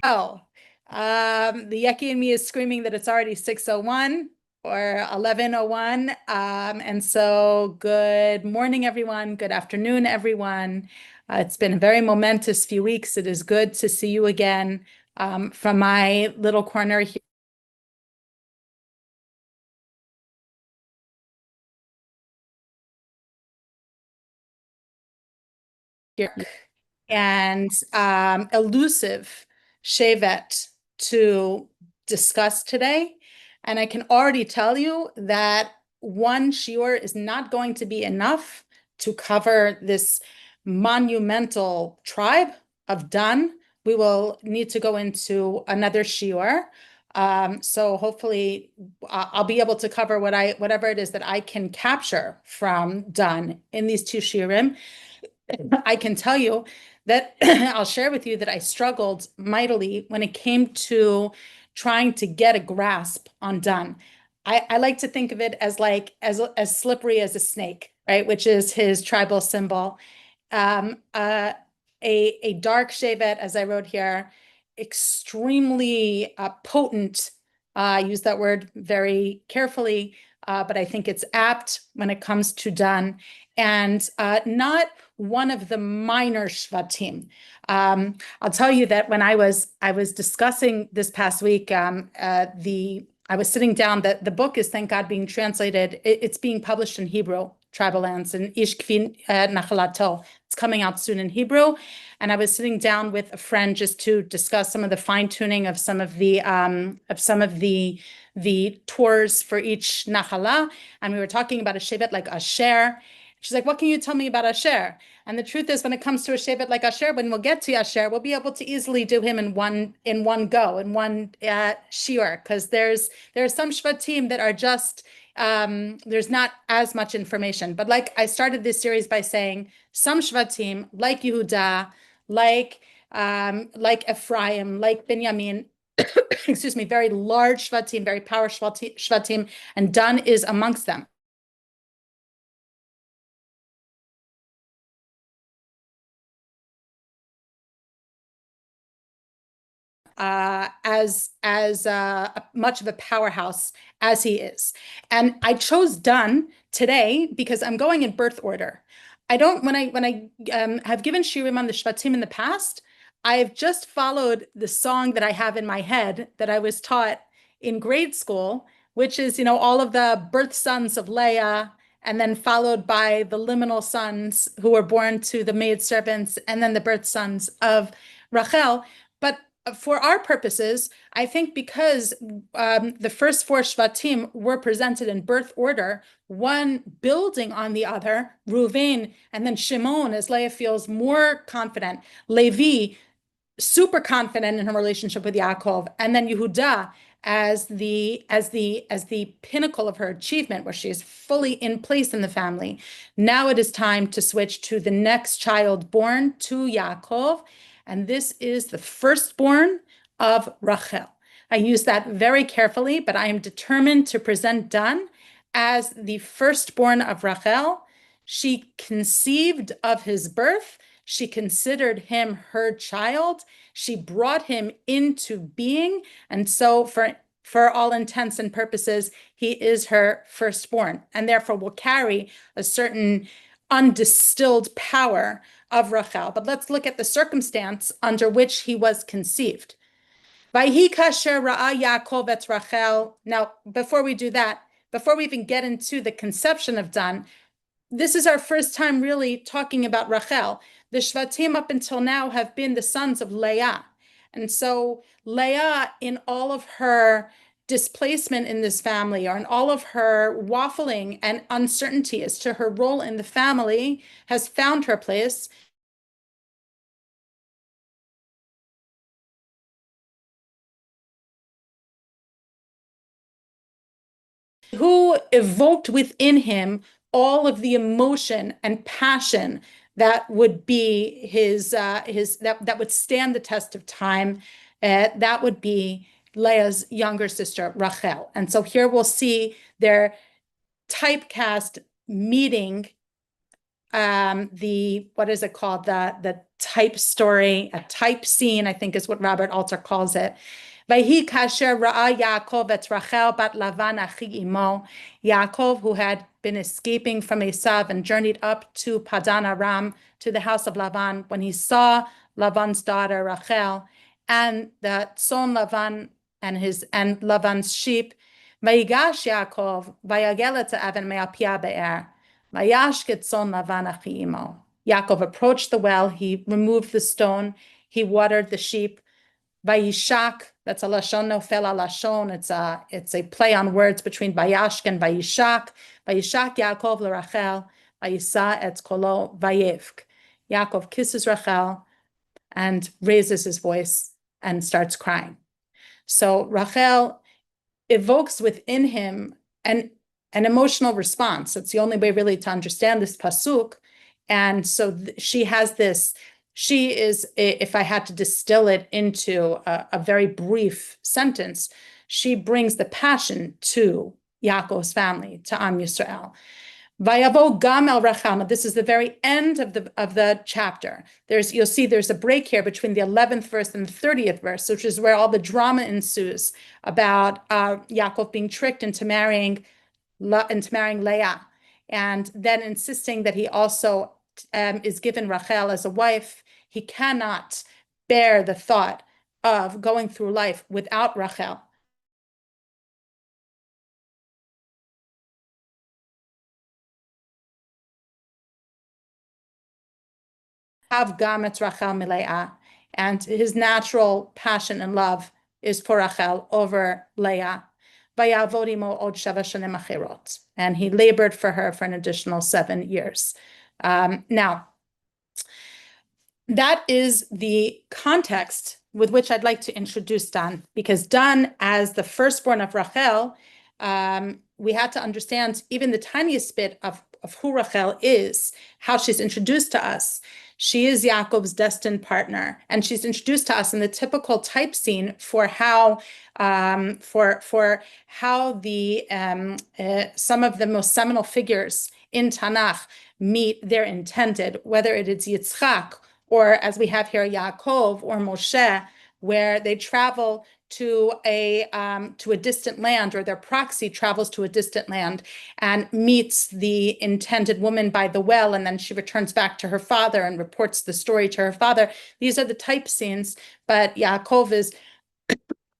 Oh, the Yeki in me is screaming that it's already 6:01 or 11:01. And so good morning, everyone. Good afternoon, everyone. It's been a very momentous few weeks. It is good to see you again from my little corner here. And elusive Shevet to discuss today. And I can already tell you that one shiur is not going to be enough to cover this monumental tribe of Dan. We will need to go into another shiur. So hopefully I'll be able to cover whatever it is that I can capture from Dan in these two shiurim. I can tell you that I'll share with you that I struggled mightily when it came to trying to get a grasp on done. I like to think of it as like as slippery as a snake, right? Which is his tribal symbol. Um, uh, a dark shevet, as I wrote here, extremely potent. I use that word very carefully, but I think it's apt when it comes to done, and not one of the minor shvatim. I'll tell you that when I was discussing this past week, I was sitting down. The book is, thank God, being translated. It's being published in Hebrew, Tribal Lands, and Ish Kvin Nachalato. It's coming out soon in Hebrew. And I was sitting down with a friend just to discuss some of the fine tuning of some of the tours for each Nachala. And we were talking about a shevet like Asher. She's like, what can you tell me about Asher? And the truth is, when it comes to a shevet like Asher, when we'll get to Asher, we'll be able to easily do him in one go, in one shiur, because there's some shvatim that are just there's not as much information. But like I started this series by saying, some shvatim like Yehuda, like Ephraim, like Binyamin, excuse me, very large shvatim, very powerful shvatim, and Dan is amongst them. As much of a powerhouse as he is. And I chose done today because I'm going in birth order. I don't when I have given shirim on the shvatim in the past, I've just followed the song that I have in my head that I was taught in grade school, which is, all of the birth sons of Leah, and then followed by the liminal sons who were born to the maid servants, and then the birth sons of Rachel. But for our purposes, I think because the first four Shvatim were presented in birth order, one building on the other, Ruvain, and then Shimon, as Leah feels more confident, Levi, super confident in her relationship with Yaakov, and then Yehuda as the pinnacle of her achievement, where she is fully in place in the family. Now it is time to switch to the next child born to Yaakov, and this is the firstborn of Rachel. I use that very carefully, but I am determined to present Dan as the firstborn of Rachel. She conceived of his birth. She considered him her child. She brought him into being. And so for all intents and purposes, he is her firstborn, and therefore will carry a certain undistilled power of Rachel. But let's look at the circumstance under which he was conceived. Vayhi kasher ra'a Yaakov et Rachel. Now, before we do that, before we even get into the conception of Dan, this is our first time really talking about Rachel. The Shvatim up until now have been the sons of Leah. And so Leah, in all of her displacement in this family, or in all of her waffling and uncertainty as to her role in the family, has found her place. Who evoked within him all of the emotion and passion that would be his that would stand the test of time. That would be Leah's younger sister Rachel. And so here we'll see their typecast meeting what is it called? The type story, a type scene, I think is what Robert Alter calls it. Vayhi kasher ra'a Yaakov et Rachel bat Lavan achi imo. Yaakov, who had been escaping from Esav and journeyed up to Padan Aram, to the house of Lavan, when he saw Lavan's daughter Rachel and the son Lavan and Lavan's sheep, Vayigash Yaakov vayagel et ha'aven me'al be'er. Vayashket son Lavan achi imo. Yaakov approached the well. He removed the stone. He watered the sheep. Vayishak, that's a lashon nofel al lashon. It's a play on words between Vayashk and Vayishak. Vayishak Yaakov l'Rachel, Vayisa et kolo vayivk. Yaakov kisses Rachel and raises his voice and starts crying. So Rachel evokes within him an emotional response. It's the only way really to understand this pasuk. And so she has this. She is, if I had to distill it into a very brief sentence, she brings the passion to Yaakov's family, to Am Yisrael. Vayavo gam el Rachel. Now, this is the very end of the chapter. You'll see there's a break here between the 11th verse and the 30th verse, which is where all the drama ensues about Yaakov being tricked into marrying Leah, and then insisting that he also is given Rachel as a wife. He cannot bear the thought of going through life without Rachel. Have gamet Rachel milea, and his natural passion and love is for Rachel over Leah. And he labored for her for an additional 7 years. Now, that is the context with which I'd like to introduce Dan, because Dan, as the firstborn of Rachel, we had to understand even the tiniest bit of who Rachel is, how she's introduced to us. She is Yaakov's destined partner, and she's introduced to us in the typical type scene for how the some of the most seminal figures in Tanakh meet their intended, whether it is Yitzchak or, as we have here, Yaakov or Moshe, where they travel to a distant land, or their proxy travels to a distant land and meets the intended woman by the well, and then she returns back to her father and reports the story to her father. These are the type scenes, but Yaakov is,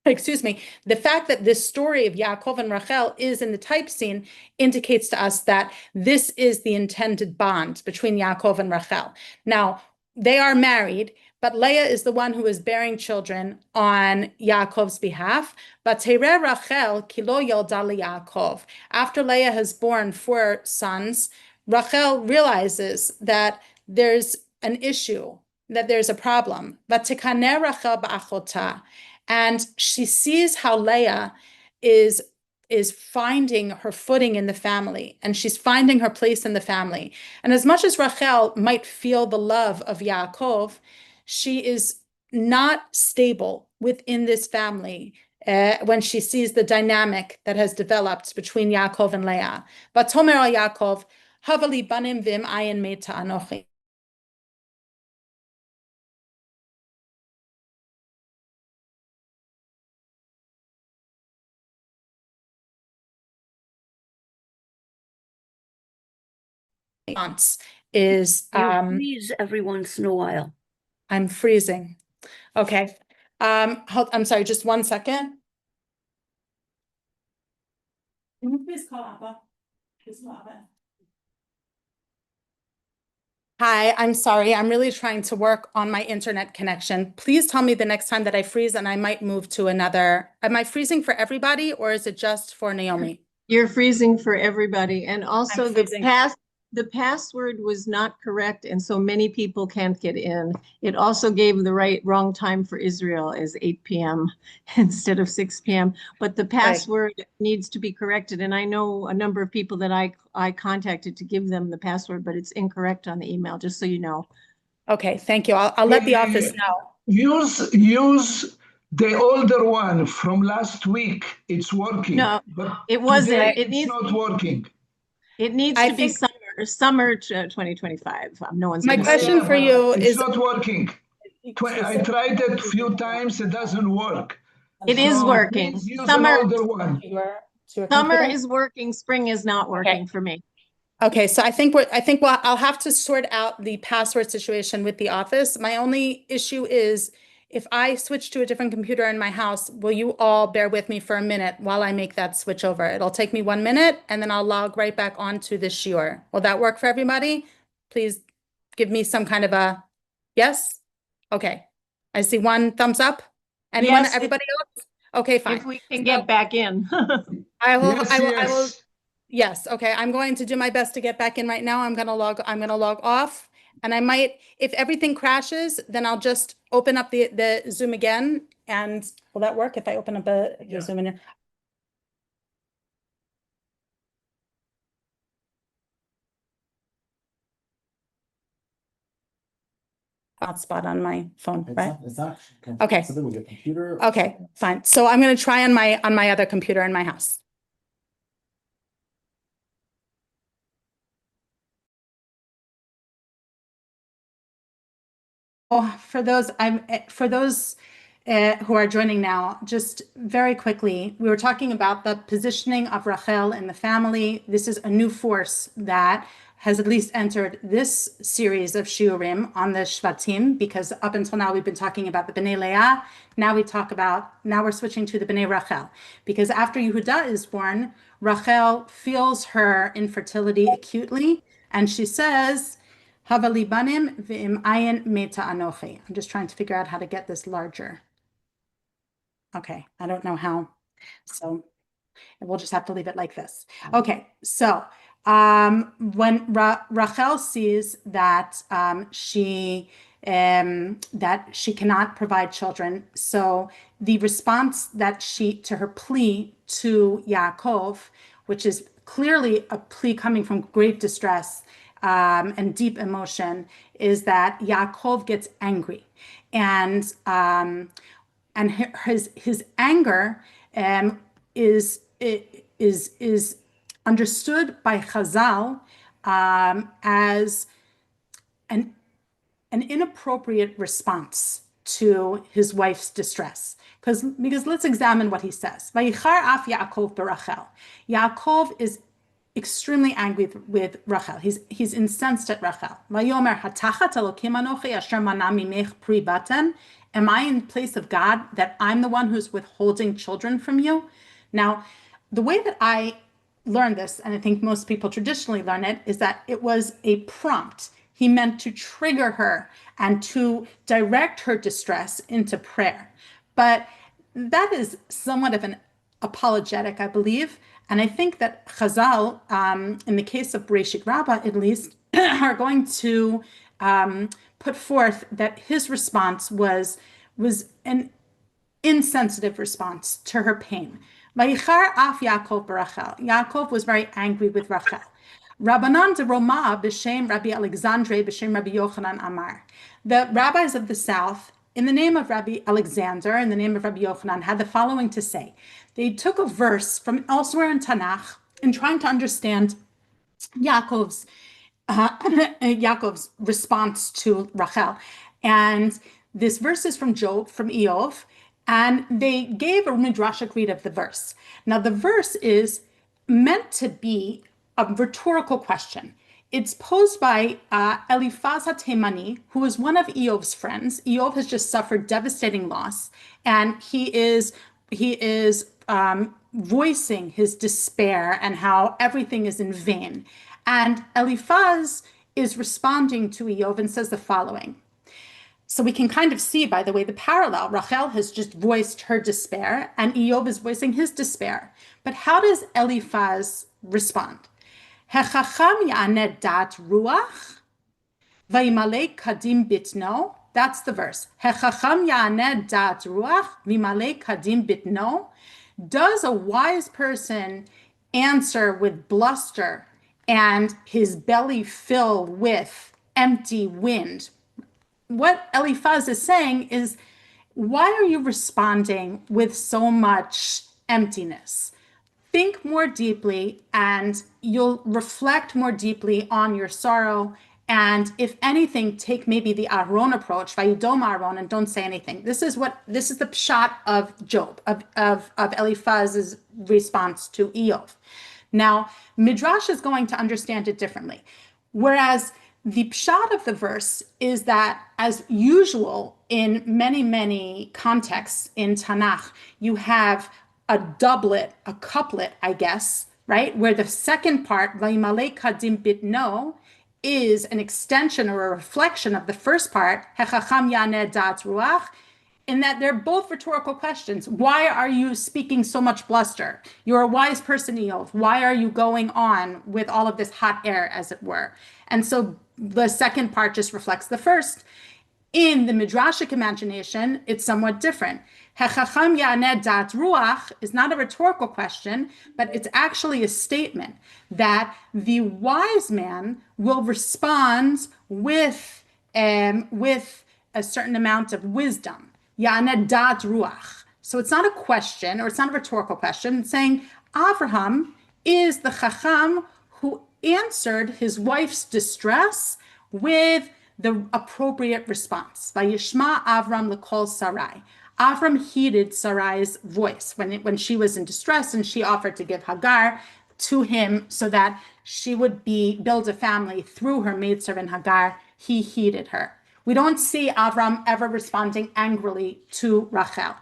excuse me, the fact that this story of Yaakov and Rachel is in the type scene indicates to us that this is the intended bond between Yaakov and Rachel. Now, they are married, but Leah is the one who is bearing children on Yaakov's behalf. But Rachel kilo yolda Yaakov. After Leah has borne 4 sons, Rachel realizes that there's an issue, that there's a problem. Vatikaneh Rachel ba'achota, and she sees how Leah is finding her footing in the family, and she's finding her place in the family. And as much as Rachel might feel the love of Yaakov, she is not stable within this family when she sees the dynamic that has developed between Yaakov and Leah. Vatomer al Yaakov, havali banim vim ayin meta anochi. Is you freeze every once in a while. I'm freezing. Okay. I'm sorry, just 1 second. Can you please call Abba? Please call Abba. Hi, I'm sorry. I'm really trying to work on my internet connection. Please tell me the next time that I freeze, and I might move to another. Am I freezing for everybody, or is it just for Naomi? You're freezing for everybody. And also I'm the freezing. the password was not correct, and so many people can't get in. It also gave the wrong time for Israel as 8 p.m. instead of 6 p.m. But the password needs to be corrected. And I know a number of people that I contacted to give them the password, but it's incorrect on the email, just so you know. Okay, thank you. I'll let the office know. Use the older one from last week. It's working. No, but it wasn't. It's not working. It needs to be summer. summer 2025. No one's My gonna see question it. for you It's is. not working. I tried it a few times, it doesn't work. It is So working. please use an Summer, older one. To your summer computer? is working, spring is not working for me. Okay, so I think I'll have to sort out the password situation with the office. My only issue is if I switch to a different computer in my house, will you all bear with me for a minute while I make that switch over? It'll take me 1 minute and then I'll log right back onto the shiur. Will that work for everybody? Please give me some kind of a yes? Okay. I see one thumbs up. Anyone, Yes, everybody else? Okay, if fine. we can So get back in. Yes. Yes, okay. I'm going to do my best to get back in right now. I'm gonna log off. And I might, if everything crashes, then I'll just open up the Zoom again. And will that work if I open up the Zoom in? Hotspot on my phone, right? It's not Okay. something with your computer. or Okay, something. fine. So I'm gonna try on my other computer in my house. Oh, for those who are joining now, just very quickly, we were talking about the positioning of Rachel in the family. This is a new force that has at least entered this series of shiurim on the Shvatim, because up until now we've been talking about the Bnei Leah. Now we're switching to the Bnei Rachel, because after Yehuda is born, Rachel feels her infertility acutely, and she says, Havali banim v'im ayin meta anochi. I'm just trying to figure out how to get this larger. Okay, I don't know how. So we'll just have to leave it like this. Okay, so when Rachel sees that that she cannot provide children, so the response that to her plea to Yaakov, which is clearly a plea coming from great distress and deep emotion, is that Yaakov gets angry, and his anger is understood by Chazal as an inappropriate response to his wife's distress. Because let's examine what he says. Vayichar af Yaakov berachel. Yaakov is extremely angry with Rachel. He's incensed at Rachel. Vayomer hatachat Elokim anochi asher mana mimech pri baten. Am I in place of God that I'm the one who's withholding children from you? Now, the way that I learned this, and I think most people traditionally learn it, is that it was a prompt. He meant to trigger her and to direct her distress into prayer. But that is somewhat of an apologetic, I believe. And I think that Chazal, in the case of Bereshit Rabbah at least, are going to put forth that his response was an insensitive response to her pain. Vayichar af Yaakov berachel. Yaakov was very angry with Rachel. Rabbanan de Roma b'shem Rabbi Alexandre b'shem Rabbi Yochanan Amar. The rabbis of the south, in the name of Rabbi Alexander, in the name of Rabbi Yochanan, had the following to say. They took a verse from elsewhere in Tanakh in trying to understand Yaakov's Yaakov's response to Rachel. And this verse is from Eov, and they gave a midrashic read of the verse. Now, the verse is meant to be a rhetorical question. It's posed by Eliphaz HaTemani, who is one of Eov's friends. Eov has just suffered devastating loss, and he is voicing his despair and how everything is in vain. And Eliphaz is responding to Eov and says the following. So we can kind of see, by the way, the parallel. Rachel has just voiced her despair, and Eov is voicing his despair. But how does Eliphaz respond? Hechacham ya'aneh dat ruach, v'yimalei kadim bitno. That's the verse. Hechacham ya'aneh dat ruach, v'yimalei kadim bitno. Does a wise person answer with bluster and his belly fill with empty wind? What Eliphaz is saying is, why are you responding with so much emptiness? think more deeply and you'll reflect more deeply on your sorrow. And if anything, take maybe the Aaron approach, Vayidom Aaron, and don't say anything. This is the pshat of Job, of Eliphaz's response to Eov. Now, Midrash is going to understand it differently. Whereas the pshat of the verse is that, as usual in many, many contexts in Tanakh, you have a doublet, a couplet, I guess, right? Where the second part, Vayimale kadim bitno, is an extension or a reflection of the first part, Hechacham yaneh dat ruach, in that they're both rhetorical questions. Why are you speaking so much bluster? You're a wise person, Eov. Why are you going on with all of this hot air, as it were? And so the second part just reflects the first. In the Midrashic imagination, it's somewhat different. Hechacham yaneh dat ruach is not a rhetorical question, but it's actually a statement that the wise man will respond with a certain amount of wisdom. Yaneh dat ruach. So it's not a question, or it's not a rhetorical question. It's saying Avraham is the chacham who answered his wife's distress with the appropriate response. Vayishma Avram lekol Sarai. Avram heeded Sarai's voice when she was in distress, and she offered to give Hagar to him so that she would build a family through her maidservant Hagar. He heeded her. We don't see Avram ever responding angrily to Rachel.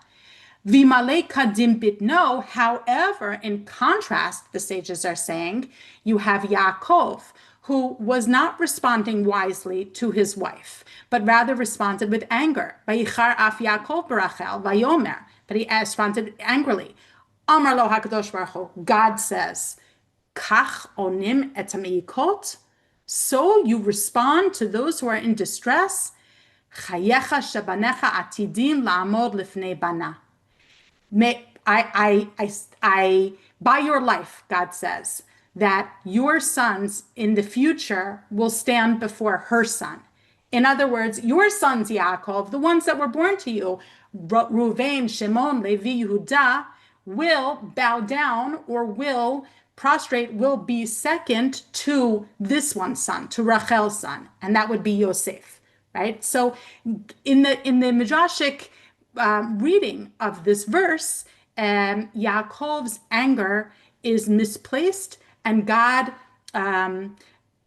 Vimale kadim bitno, however, in contrast, the sages are saying, you have Yaakov, who was not responding wisely to his wife, but rather responded with anger. Vayichar af Yaakov barachel vayomer, but he responded angrily. Amar lo hakadosh baruch hu, God says, kach onim et ha'meikot, so you respond to those who are in distress. Chayecha shebanecha atidim la'amod lifnei bana. By your life, God says, that your sons in the future will stand before her son. In other words, your sons, Yaakov, the ones that were born to you, Reuven, Shimon, Levi, Yehudah, will bow down or will prostrate, will be second to this one's son, to Rachel's son, and that would be Yosef, right? So in the Midrashic reading of this verse, Yaakov's anger is misplaced, and God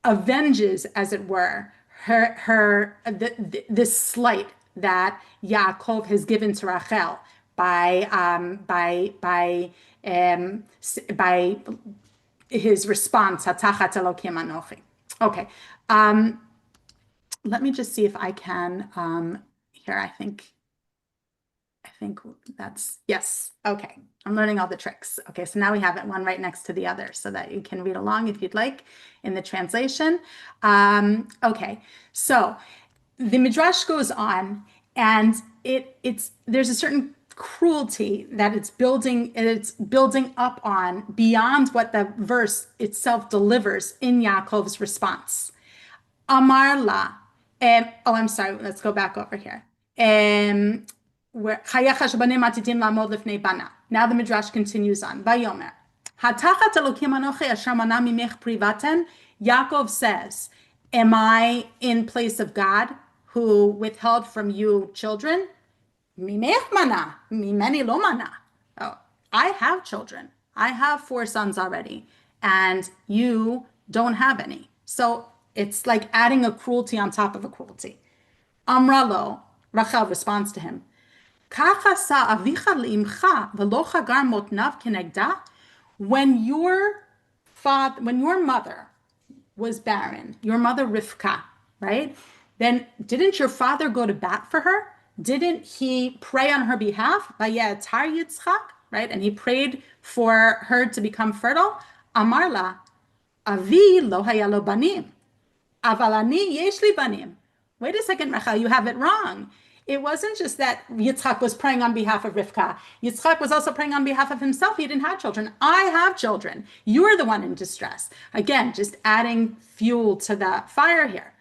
avenges, as it were, this slight that Yaakov has given to Rachel by his response, Hatachat Elokim Anochi. Okay, let me just see if I can here. I think that's, yes. Okay, I'm learning all the tricks. Okay, so now we have it one right next to the other so that you can read along if you'd like in the translation. Okay, so the Midrash goes on, and there's a certain cruelty that it's building up on beyond what the verse itself delivers in Yaakov's response. Amar la, I'm sorry, let's go back over here. Now the Midrash continues on. Vayomer, Hatachat Elokim Anochi asher mana mimech privaten. Yaakov says, am I in place of God who withheld from you children? Mimech mana, mimeni lo mana. Oh, I have children. I have 4 sons already, and you don't have any. So it's like adding a cruelty on top of a cruelty. Amra lo, Rachel responds to him, when your mother was barren, your mother Rivka, right? Then didn't your father go to bat for her? Didn't he pray on her behalf? Right? And he prayed for her to become fertile. Amarla, avi lo haya lo banim, aval ani yesh li banim. Wait a second, Rachel, you have it wrong. It wasn't just that Yitzchak was praying on behalf of Rivka. Yitzchak was also praying on behalf of himself. He didn't have children. I have children. You're the one in distress. Again, just adding fuel to the fire here.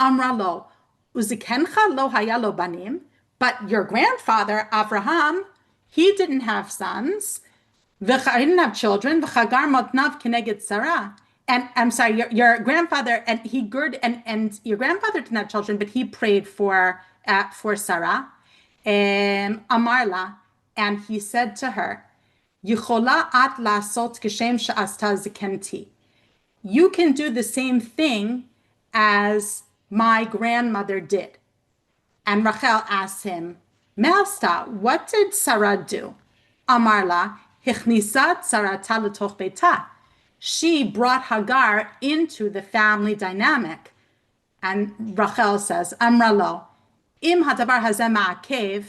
Amra lo, uzikencha lo haya lo banim. But your grandfather, Avraham, he didn't have sons. I didn't have children. V'chagar matnav keneged Sarah. And I'm sorry, your grandfather, and he and your grandfather didn't have children, but he prayed for Sarah, Amarla, and he said to her, Yichola at lasot kishem she'asta zikenti. You can do the same thing as my grandmother did. And Rachel asked him, Master, what did Sarah do? Amarla, hichnisat sarata l'toch beita. She brought Hagar into the family dynamic. And Rachel says, Amralo, im hadavar hazeh ma'akev,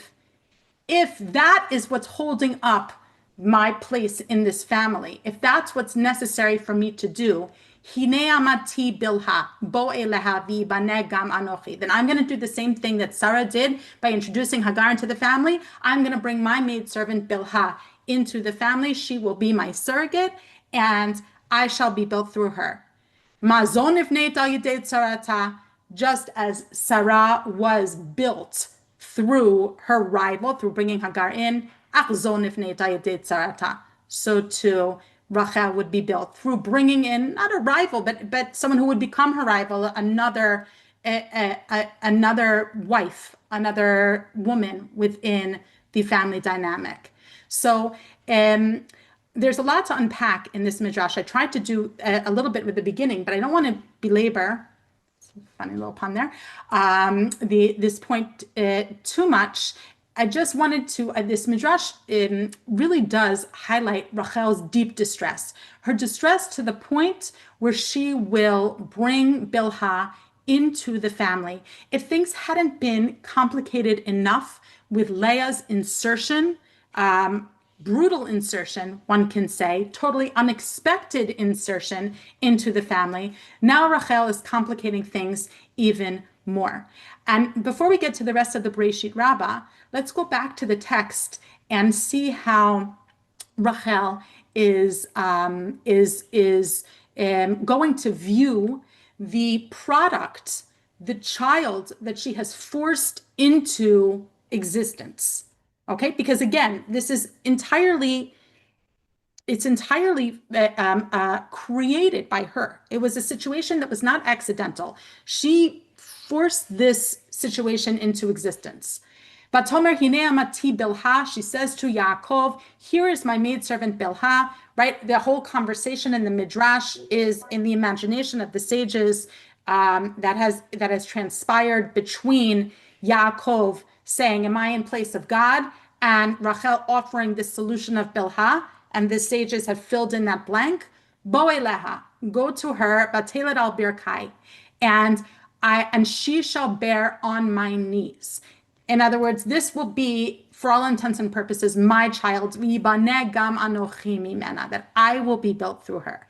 if that is what's holding up my place in this family, if that's what's necessary for me to do, then I'm going to do the same thing that Sarah did by introducing Hagar into the family. I'm going to bring my maidservant Bilhah into the family. She will be my surrogate, and I shall be built through her. Just as Sarah was built through her rival, through bringing Hagar in, so too Rachel would be built through bringing in not a rival, but someone who would become her rival, another wife, another woman within the family dynamic. So there's a lot to unpack in this midrash. I tried to do a little bit with the beginning, but I don't want to belabor. Funny little pun there. This point too much. I just wanted to, this midrash really does highlight Rachel's deep distress. Her distress to the point where she will bring Bilhah into the family. If things hadn't been complicated enough with Leah's insertion, brutal insertion, one can say, totally unexpected insertion into the family, now Rachel is complicating things even more. And before we get to the rest of the Bereshit Rabbah, let's go back to the text and see how Rachel is going to view the product, the child that she has forced into existence. Okay, because again, this is entirely created by her. It was a situation that was not accidental. She forced this situation into existence. Vatomer hinei amati Bilhah, she says to Yaakov, here is my maidservant Bilhah, right? The whole conversation in the Midrash is in the imagination of the sages that has transpired between Yaakov saying, am I in place of God? And Rachel offering the solution of Bilhah, and the sages have filled in that blank. Bo eleha, go to her, batelet al birkai, and she shall bear on my knees. In other words, this will be, for all intents and purposes, my child, that I will be built through her.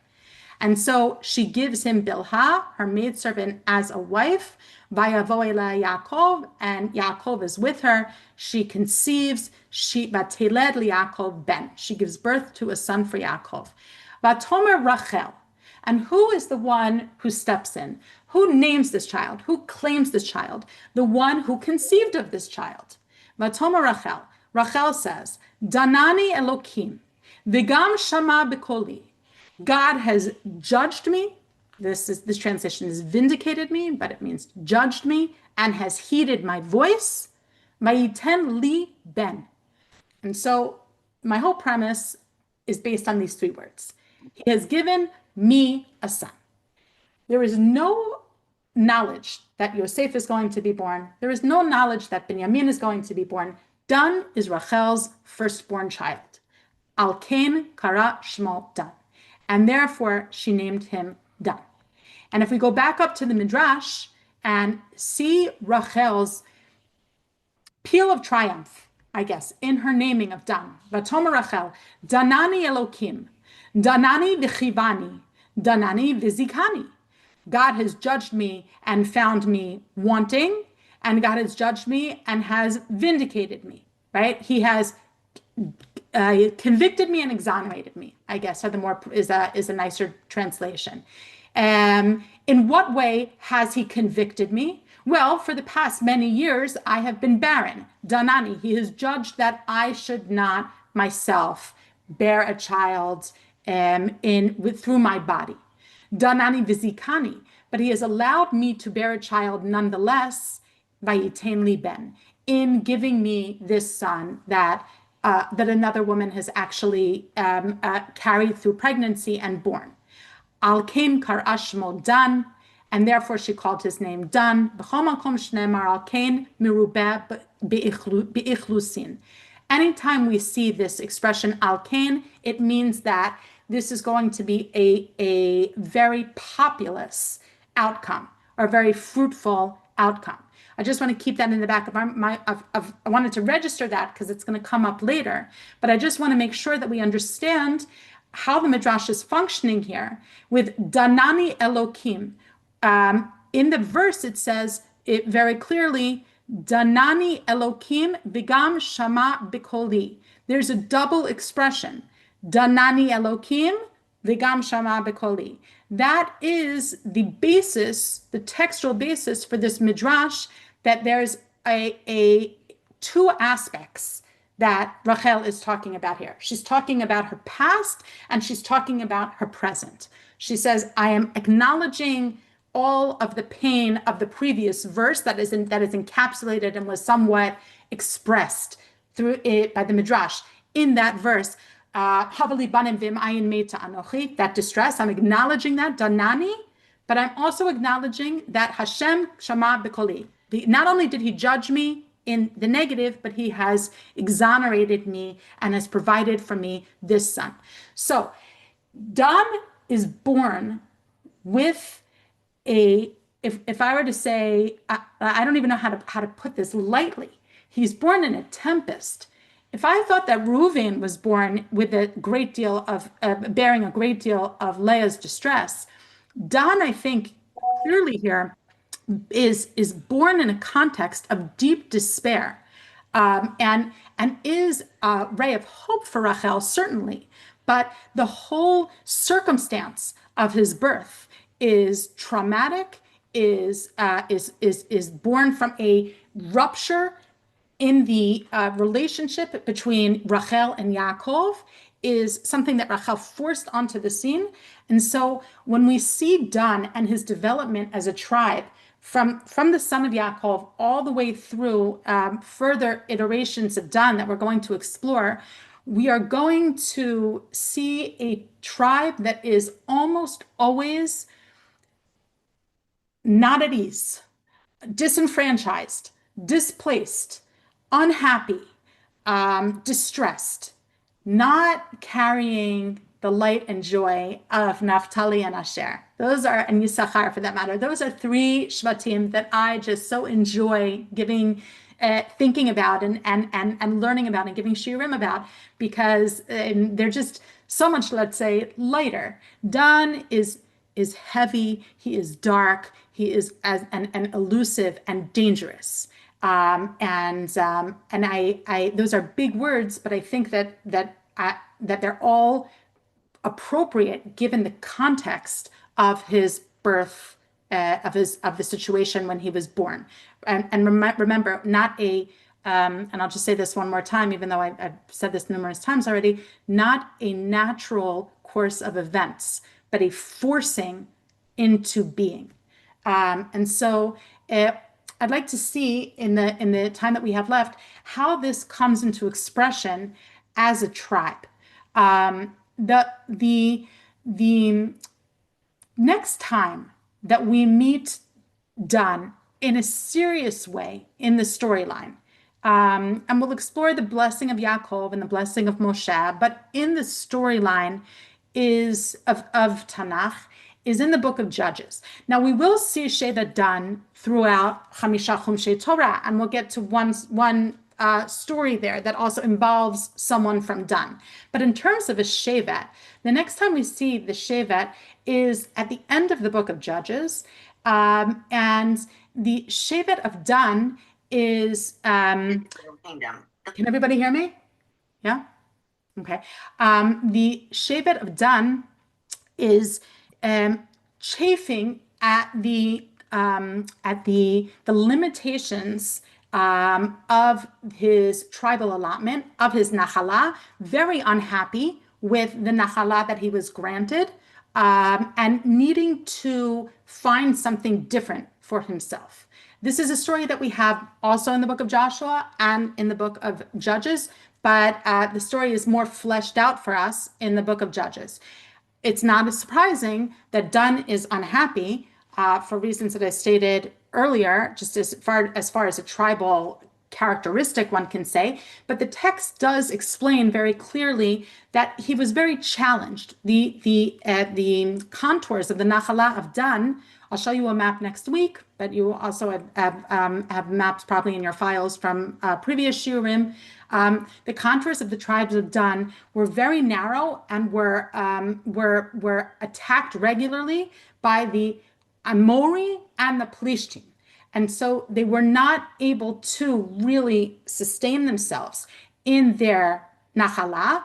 And so she gives him Bilhah, her maidservant, as a wife. Vayavo ela Yaakov, and Yaakov is with her. She conceives, vateled liYaakov ben. She gives birth to a son for Yaakov. Vatomer Rachel. And who is the one who steps in? Who names this child? Who claims this child? The one who conceived of this child. Vatomer Rachel. Rachel says, Danani Elokim, v'gam shama b'koli. God has judged me. This translation is vindicated me, but it means judged me and has heeded my voice. Vayiten li ben. And so my whole premise is based on these three words. He has given me a son. There is no knowledge that Yosef is going to be born. There is no knowledge that Binyamin is going to be born. Dan is Rachel's firstborn child. Al kain kara shmo Dan. And therefore she named him Dan. And if we go back up to the Midrash and see Rachel's peal of triumph, I guess, in her naming of Dan. Vatomer Rachel, Danani Elokim, Danani v'chivani, Danani v'zikani. God has judged me and found me wanting, and God has judged me and has vindicated me, right? He has convicted me and exonerated me, I guess, or the more is a nicer translation. In what way has he convicted me? Well, for the past many years, I have been barren. Danani, he has judged that I should not myself bear a child through my body. Danani vizikani, but he has allowed me to bear a child nonetheless, vayitain li ben, in giving me this son that another woman has actually carried through pregnancy and born. Al Kain kar ashmo Dan, and therefore she called his name Dan. B'chol makom shneimar al Kain mirubeh bi'ichlusin. Anytime we see this expression al Kain, it means that this is going to be a very populous outcome or a very fruitful outcome. I just want to keep that in the back of I wanted to register that because it's going to come up later, but I just want to make sure that we understand how the Midrash is functioning here with Danani Elokim. In the verse, it says it very clearly, Danani Elokim Vigam Shama Bikoli. There's a double expression. Danani Elokim Vigam Shama Bikoli. That is the basis, the textual basis for this Midrash, that there's two aspects that Rachel is talking about here. She's talking about her past and she's talking about her present. She says, I am acknowledging all of the pain of the previous verse that is encapsulated and was somewhat expressed through it by the Midrash. In that verse, Havali banim vim ayin meta anochi, that distress, I'm acknowledging that, Danani, but I'm also acknowledging that Hashem shama b'koli. Not only did he judge me in the negative, but he has exonerated me and has provided for me this son. So Dan is born with if I were to say, I don't even know how to put this lightly. He's born in a tempest. If I thought that Reuven was born with a great deal of bearing a great deal of Leah's distress, Dan, I think clearly here is born in a context of deep despair, and is a ray of hope for Rachel, certainly. But the whole circumstance of his birth is traumatic, is born from a rupture in the relationship between Rachel and Yaakov, is something that Rachel forced onto the scene. And so when we see Dan and his development as a tribe, from the son of Yaakov all the way through further iterations of Dan that we're going to explore, we are going to see a tribe that is almost always not at ease, disenfranchised, displaced, unhappy, distressed, not carrying the light and joy of Naphtali and Asher. Those are, and Yisachar for that matter, those are three Shvatim that I just so enjoy thinking about and learning about and giving shiurim about, because they're just so much, let's say, lighter. Dan is heavy, he is dark, he is and elusive and dangerous. And those are big words, but I think that they're all appropriate given the context of his birth, of the situation when he was born. And remember, not a and I'll just say this one more time, even though I've said this numerous times already, not a natural course of events, but a forcing into being. And so I'd like to see in the time that we have left how this comes into expression as a tribe. The next time that we meet Dan in a serious way in the storyline, and we'll explore the blessing of Yaakov and the blessing of Moshe, but in the storyline of Tanakh is in the book of Judges. Now we will see Shevet Dan throughout Chamisha Chumshei Torah, and we'll get to one story there that also involves someone from Dan. But in terms of a Shevet, the next time we see the Shevet is at the end of the book of Judges, and the Shevet of Dan is, can everybody hear me? Yeah? Okay. The Shevet of Dan is chafing at the limitations of his tribal allotment, of his Nahala, very unhappy with the Nahala that he was granted, and needing to find something different for himself. This is a story that we have also in the book of Joshua and in the book of Judges, but the story is more fleshed out for us in the book of Judges. It's not as surprising that Dunn is unhappy for reasons that I stated earlier, just as far as a tribal characteristic, one can say, but the text does explain very clearly that he was very challenged. The contours of the Nahala of Dan, I'll show you a map next week, but you also have maps probably in your files from previous shiurim. The contours of the tribes of Dan were very narrow and were attacked regularly by the Amori and the Plishtim. And so they were not able to really sustain themselves in their Nahala.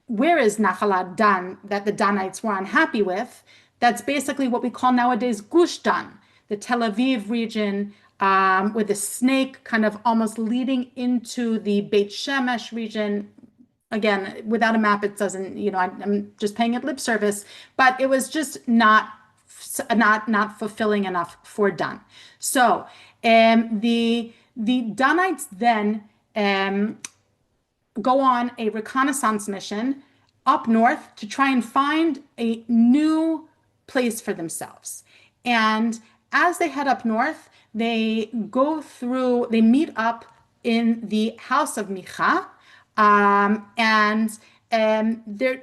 Where is Nahala Dan that the Danites were unhappy with? That's basically what we call nowadays Gush Dan, the Tel Aviv region, with the snake kind of almost leading into the Beit Shemesh region. Again, without a map, it doesn't, I'm just paying it lip service, but it was just not fulfilling enough for Dan. So the Danites then go on a reconnaissance mission up north to try and find a new place for themselves. And as they head up north, they meet up in the house of Micha,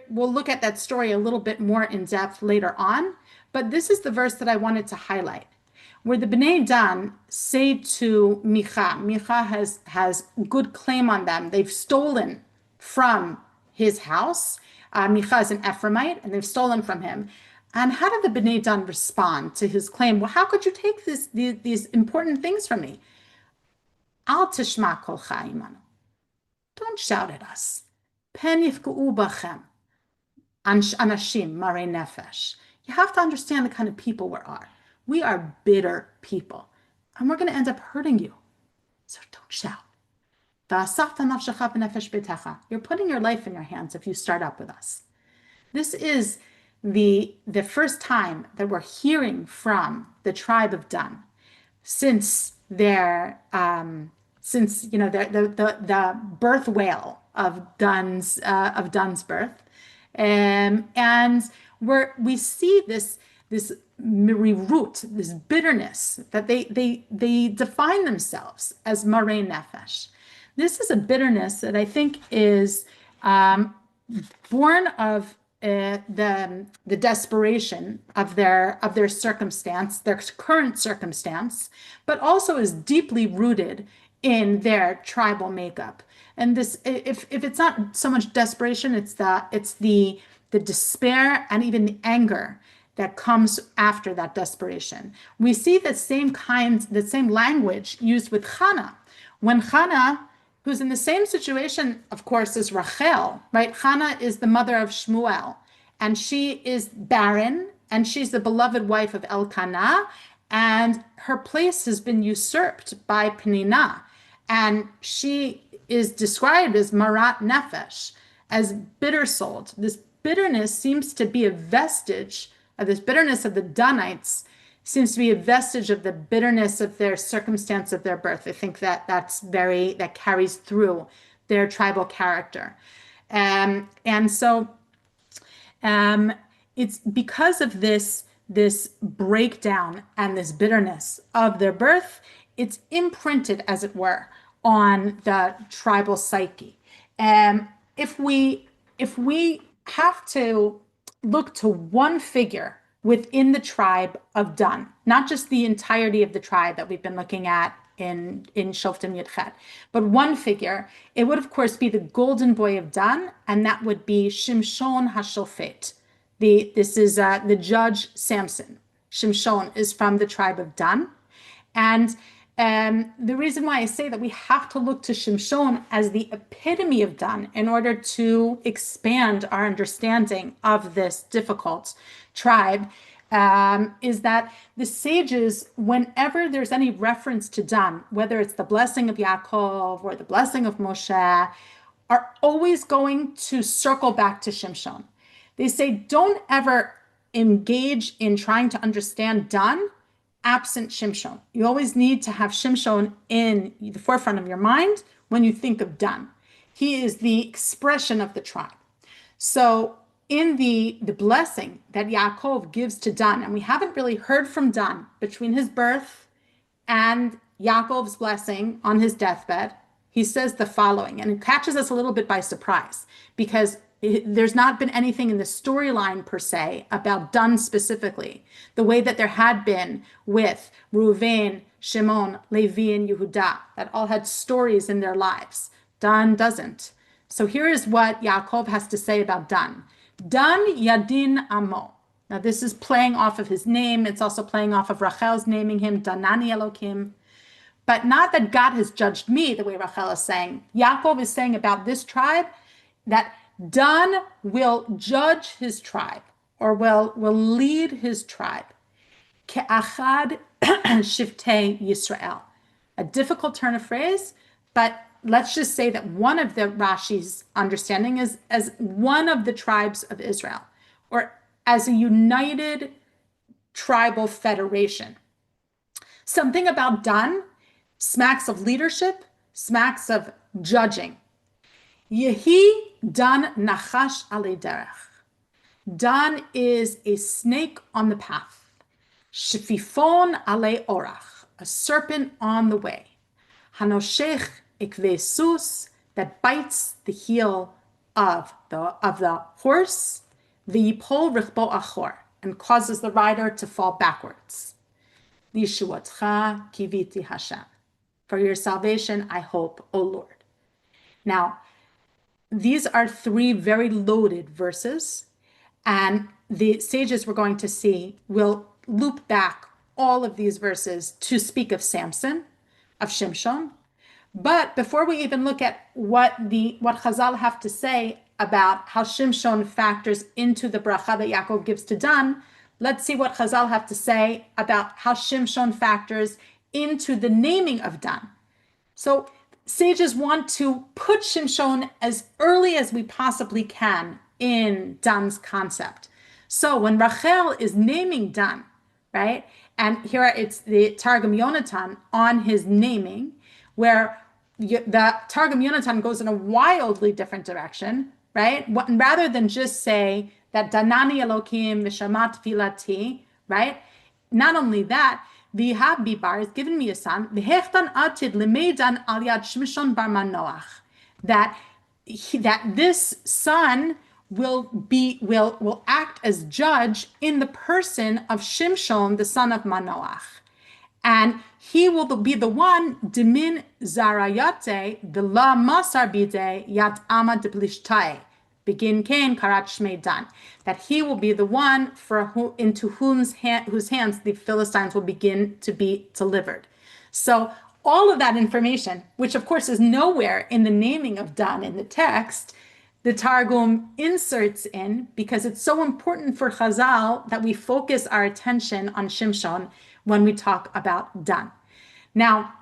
we'll look at that story a little bit more in depth later on. But this is the verse that I wanted to highlight, where the Bnei Dan say to Micha has good claim on them. They've stolen from his house. Micha is an Ephraimite, and they've stolen from him. And how did the Bnei Dan respond to his claim? Well, how could you take these important things from me? Al tishma kolcha imanu. Don't shout at us. Pen yifka'u bachem. Anashim marei nefesh. You have to understand the kind of people we are. We are bitter people, and we're going to end up hurting you. So don't shout. You're putting your life in your hands if you start up with us. This is the first time that we're hearing from the tribe of Dan since the birth wail of Dan's birth, and we see this mirirut, this bitterness that they define themselves as marei nefesh. This is a bitterness that I think is born of the desperation of their circumstance, their current circumstance, but also is deeply rooted in their tribal makeup. And this, if it's not so much desperation, it's the despair and even the anger that comes after that desperation. We see the same language used with Hannah. When Hannah, who's in the same situation, of course, as Rachel, right? Hannah is the mother of Shmuel, and she is barren, and she's the beloved wife of Elkanah, and her place has been usurped by Peninnah, and she is described as marat nefesh, as bitter-souled. This bitterness seems to be a vestige of this bitterness of the Danites, seems to be a vestige of the bitterness of their circumstance of their birth. I think that that carries through their tribal character. And so it's because of this breakdown and this bitterness of their birth, it's imprinted, as it were, on the tribal psyche. If we have to look to one figure within the tribe of Dan, not just the entirety of the tribe that we've been looking at in Shoftim Yudchet, but one figure, it would of course be the golden boy of Dan, and that would be Shimshon HaShofet. This is the judge Samson. Shimshon is from the tribe of Dan. And the reason why I say that we have to look to Shimshon as the epitome of Dan in order to expand our understanding of this difficult tribe is that the sages, whenever there's any reference to Dan, whether it's the blessing of Yaakov or the blessing of Moshe, are always going to circle back to Shimshon. They say, don't ever engage in trying to understand Dan absent Shimshon. You always need to have Shimshon in the forefront of your mind when you think of Dan. He is the expression of the tribe. So in the blessing that Yaakov gives to Dan, and we haven't really heard from Dan between his birth and Yaakov's blessing on his deathbed, he says the following, and it catches us a little bit by surprise because there's not been anything in the storyline per se about Dan specifically, the way that there had been with Reuven, Shimon, Levi, and Yehuda, that all had stories in their lives. Dan doesn't. So here is what Yaakov has to say about Dan. Dan Yadin Amo. Now this is playing off of his name. It's also playing off of Rachel's naming him Danani Elokim. But not that God has judged me, the way Rachel is saying. Yaakov is saying about this tribe that Dan will judge his tribe, or will lead his tribe. Ke'achad shiftei Yisrael. A difficult turn of phrase, but let's just say that one of the Rashi's understanding is as one of the tribes of Israel, or as a united tribal federation. Something about Dan smacks of leadership, smacks of judging. Yehi Dan nachash alei derech. Dan is a snake on the path. Shefifon alei orach, a serpent on the way. Hanoshech ikve sus, that bites the heel of the horse. V'yipol richbo achor, and causes the rider to fall backwards. Lishuatcha kiviti Hashem. For your salvation, I hope, O Lord. Now, these are three very loaded verses, and the sages we're going to see will loop back all of these verses to speak of Samson, of Shimshon. But before we even look at what Chazal have to say about how Shimshon factors into the bracha that Yaakov gives to Dan, let's see what Chazal have to say about how Shimshon factors into the naming of Dan. So sages want to put Shimshon as early as we possibly can in Dan's concept. So when Rachel is naming Dan, right, and here it's the Targum Yonatan on his naming, where the Targum Yonatan goes in a wildly different direction, right? Rather than just say that Danani Elokim Mishamat Filati, right? Not only that, V'Habbi bar has given me a son. V'hechtan atid lemeidan al yad Shimshon bar Manoach. That this son will act as judge in the person of Shimshon, the son of Manoach, and he will be the one dimin zarayate the la masar bide yat ama de plishtai. Begin Cain Karat Shmei Dan, that he will be the one into whose hands the Philistines will begin to be delivered. So all of that information, which of course is nowhere in the naming of Dan in the text, the Targum inserts in because it's so important for Chazal that we focus our attention on Shimshon when we talk about Dan. Now,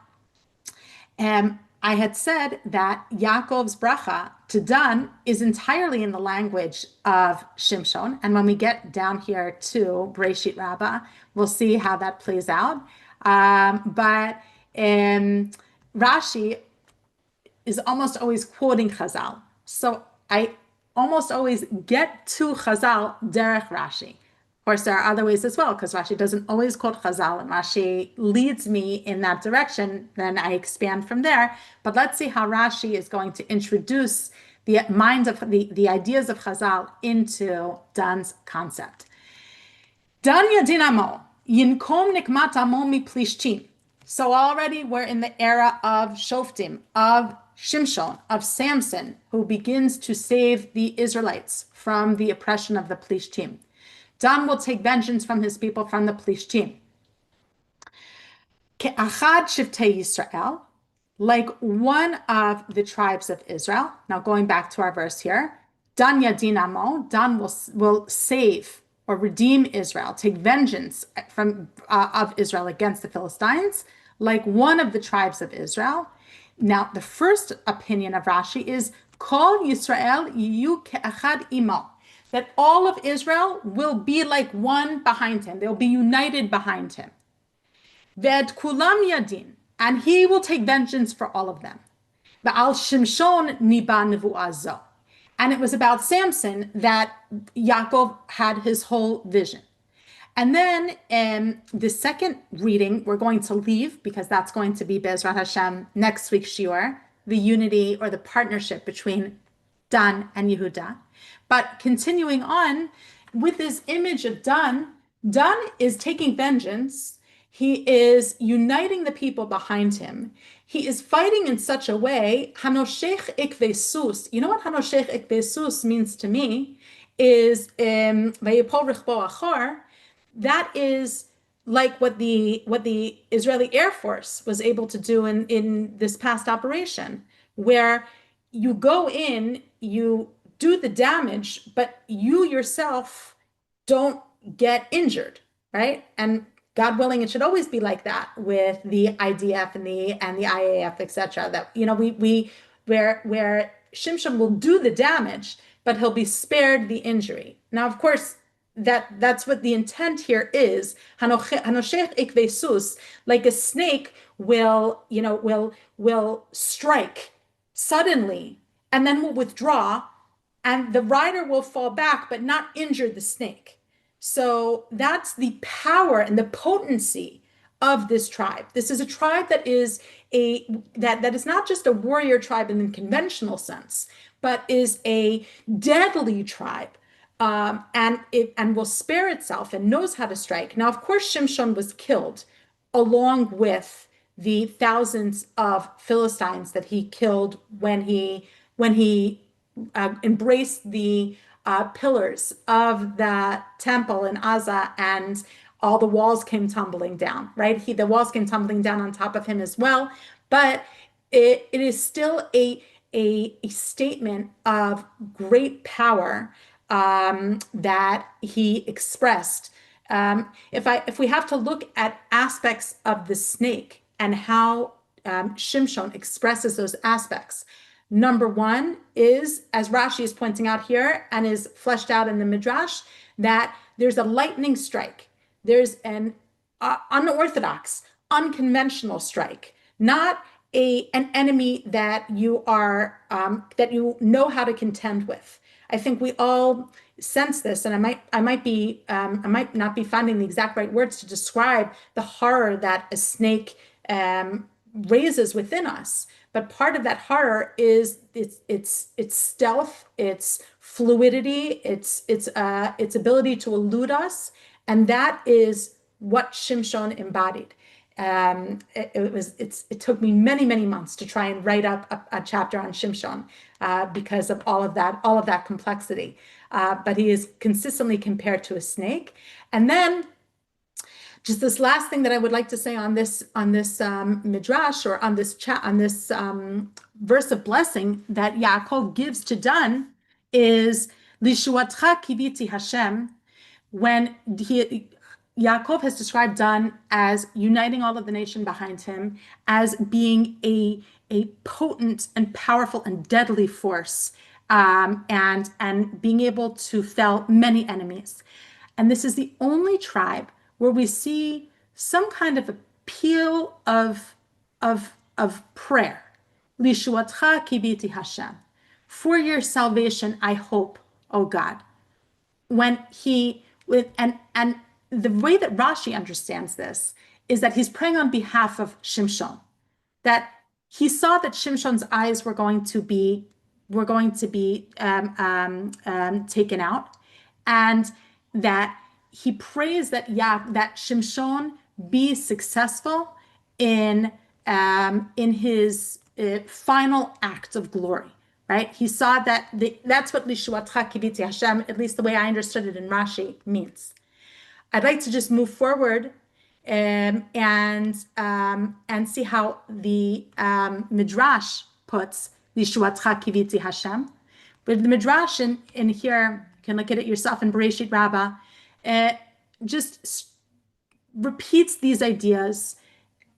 I had said that Yaakov's bracha to Dan is entirely in the language of Shimshon. And when we get down here to Bereshit Rabbah, we'll see how that plays out. But Rashi is almost always quoting Chazal. So I almost always get to Chazal derech Rashi. Of course, there are other ways as well, because Rashi doesn't always quote Chazal, and Rashi leads me in that direction. Then I expand from there. But let's see how Rashi is going to introduce the mind of the ideas of Chazal into Dan's concept. Dan yadin amo, yinkom nikmat amo mi plishtim. So already we're in the era of Shoftim, of Shimshon, of Samson, who begins to save the Israelites from the oppression of the Plishtim. Dan will take vengeance from his people, from the Plishtim. Ke'achad shiftei Yisrael, like one of the tribes of Israel. Now going back to our verse here, Dan yadin amo, Dan will save or redeem Israel, take vengeance from of Israel against the Philistines, like one of the tribes of Israel. Now, the first opinion of Rashi is Kol Yisrael yiyu ke'achad imo, that all of Israel will be like one behind him. They'll be united behind him. Ved kulam yadin, and he will take vengeance for all of them. Ba'al Shimshon niba nevuah zo. And it was about Samson that Yaakov had his whole vision. And then the second reading, we're going to leave because that's going to be Bezrat Hashem next week's shiur, the unity or the partnership between Dan and Yehuda. But continuing on with this image of Dan, Dan is taking vengeance. He is uniting the people behind him. He is fighting in such a way, Hanoshech ikvesus. You know what Hanoshech ikvesus means to me? Is Vayipol Rechbo Achor. That is like what the Israeli Air Force was able to do in this past operation, where you go in, you do the damage, but you yourself don't get injured, right? And God willing, it should always be like that with the IDF and the IAF, etc. That we where Shimshon will do the damage, but he'll be spared the injury. Now, of course, that's what the intent here is. Hanoshech ikvesus, like a snake will strike suddenly and then will withdraw, and the rider will fall back but not injure the snake. So that's the power and the potency of this tribe. This is a tribe that is that is not just a warrior tribe in the conventional sense, but is a deadly tribe. And will spare itself and knows how to strike. Now, of course, Shimshon was killed along with the thousands of Philistines that he killed when he embraced the pillars of the temple in Gaza, and all the walls came tumbling down. Right, the walls came tumbling down on top of him as well. But it is still a statement of great power that he expressed. If we have to look at aspects of the snake and how Shimshon expresses those aspects, number one is, as Rashi is pointing out here and is fleshed out in the Midrash, that there's a lightning strike. There's an unorthodox, unconventional strike, not an enemy that you know how to contend with. I think we all sense this, and I might not be finding the exact right words to describe the horror that a snake raises within us. But part of that horror is its stealth, its fluidity, its ability to elude us, and that is what Shimshon embodied. It took me many months to try and write up a chapter on Shimshon because of all of that complexity. But he is consistently compared to a snake. And then just this last thing that I would like to say on this midrash, or on this verse of blessing that Yaakov gives to Dan, is Lishuatcha kiviti Hashem, when Yaakov has described Dan as uniting all of the nation behind him, as being a potent and powerful and deadly force, and being able to fell many enemies. And this is the only tribe where we see some kind of appeal of prayer. Lishuatcha kibiti Hashem. For your salvation, I hope, O God. And the way that Rashi understands this is that he's praying on behalf of Shimshon, that he saw that Shimshon's eyes were going to be taken out, and that he prays that Shimshon be successful in his final act of glory. Right? He saw that that's what Lishuatcha kiviti Hashem, at least the way I understood it in Rashi, means. I'd like to just move forward and see how the Midrash puts Lishuatcha kiviti Hashem. But the Midrash in here, you can look at it yourself in Bereshit Rabbah, just repeats these ideas,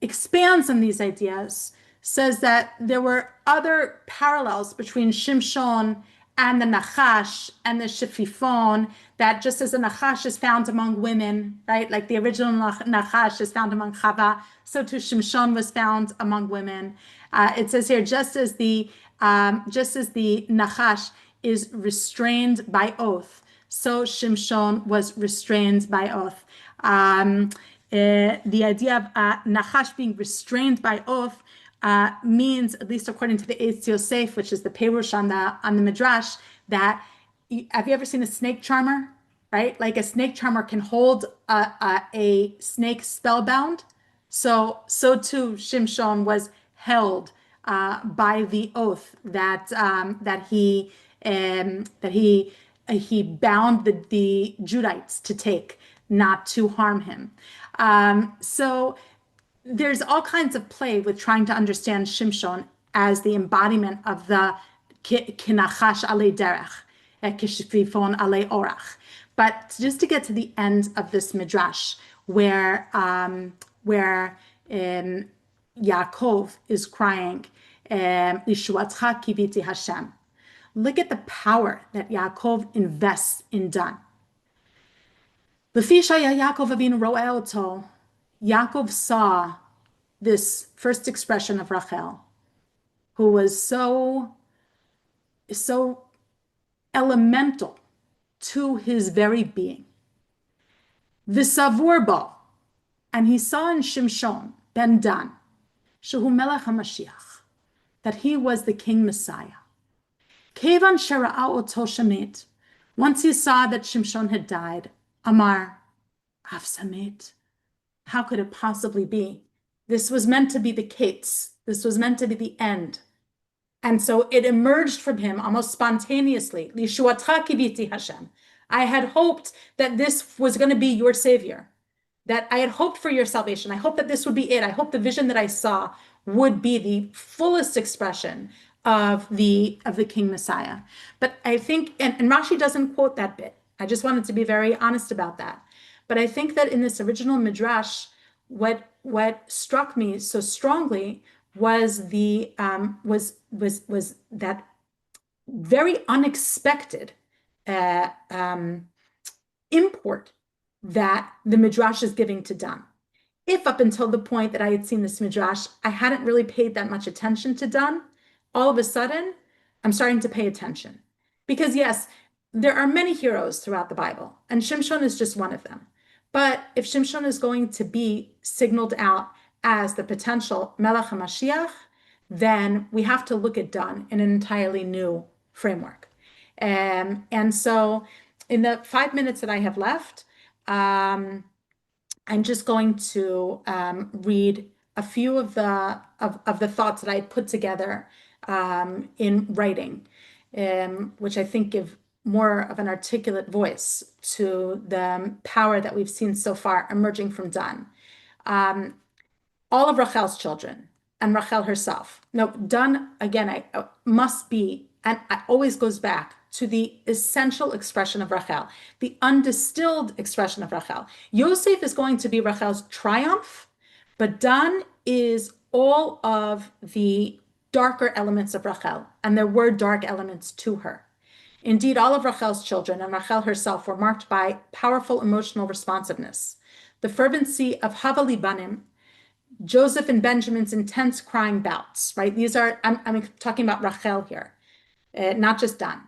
expands on these ideas, says that there were other parallels between Shimshon and the Nachash and the Shefifon, that just as the Nachash is found among women, right? Like the original Nachash is found among Chava, so too Shimshon was found among women. It says here, just as the Nachash is restrained by oath, so Shimshon was restrained by oath. The idea of Nachash being restrained by oath means, at least according to the Eitz Yosef, which is the Perush on the Midrash, that have you ever seen a snake charmer? Right, like a snake charmer can hold a snake spellbound. So too Shimshon was held by the oath that he bound the Judites to take, not to harm him. So there's all kinds of play with trying to understand Shimshon as the embodiment of the kinachash alei derech, kishfifon alei orach. But just to get to the end of this midrash, where Yaakov is crying, Lishuatcha kiviti Hashem. Look at the power that Yaakov invests in Dan. Yaakov saw this first expression of Rachel, who was so elemental to his very being. V'savur, and he saw in Shimshon ben Dan, shehu melech HaMashiach, that he was the King Messiah. Kevan shera'a oto shemet, once he saw that Shimshon had died, Amar, Av samet, how could it possibly be? This was meant to be the case. This was meant to be the end. And so it emerged from him almost spontaneously. Lishuatcha kiviti Hashem. I had hoped that this was going to be your savior, that I had hoped for your salvation. I hope that this would be it. I hope the vision that I saw would be the fullest expression of the King Messiah. But I think, and Rashi doesn't quote that bit. I just wanted to be very honest about that. But I think that in this original midrash, what struck me so strongly was was that very unexpected import that the midrash is giving to Dan. If up until the point that I had seen this midrash, I hadn't really paid that much attention to Dan, all of a sudden, I'm starting to pay attention. Because yes, there are many heroes throughout the Bible, and Shimshon is just one of them. But if Shimshon is going to be signaled out as the potential Melech HaMashiach, then we have to look at Dan in an entirely new framework. And so in the 5 minutes that I have left, I'm just going to read a few of the thoughts that I put together in writing, which I think give more of an articulate voice to the power that we've seen so far emerging from Dan. All of Rachel's children and Rachel herself. No, Dan, again, must be, and it always goes back to the essential expression of Rachel, the undistilled expression of Rachel. Yosef is going to be Rachel's triumph, but Dan is all of the darker elements of Rachel, and there were dark elements to her. Indeed, all of Rachel's children and Rachel herself were marked by powerful emotional responsiveness. The fervency of Havali Banim, Joseph and Benjamin's intense crying bouts, right? These are, I'm talking about Rachel here, not just Dan.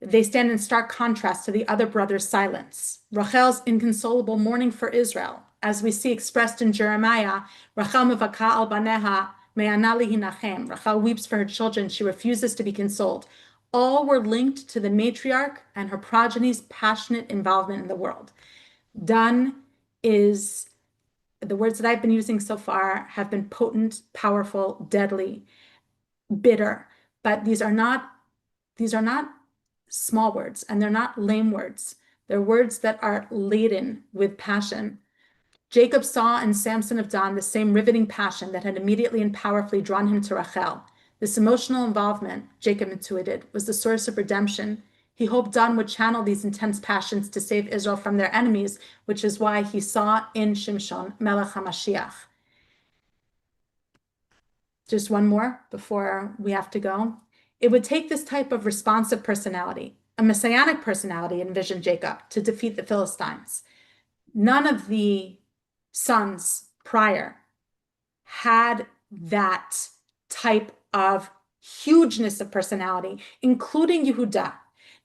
They stand in stark contrast to the other brothers' silence. Rachel's inconsolable mourning for Israel, as we see expressed in Jeremiah, Rachel mevaka al baneha me'ana lihinachem. Rachel weeps for her children, she refuses to be consoled. All were linked to the matriarch and her progeny's passionate involvement in the world. Dan is, the words that I've been using so far have been potent, powerful, deadly, bitter, but these are not small words, and they're not lame words. They're words that are laden with passion. Jacob saw in Samson of Dan the same riveting passion that had immediately and powerfully drawn him to Rachel. This emotional involvement, Jacob intuited, was the source of redemption He hoped Dan would channel these intense passions to save Israel from their enemies, which is why he saw in Shimshon Melech HaMashiach. Just one more before we have to go. It would take this type of responsive personality, a messianic personality, envisioned Jacob, to defeat the Philistines. None of the sons prior had that type of hugeness of personality, including Yehuda.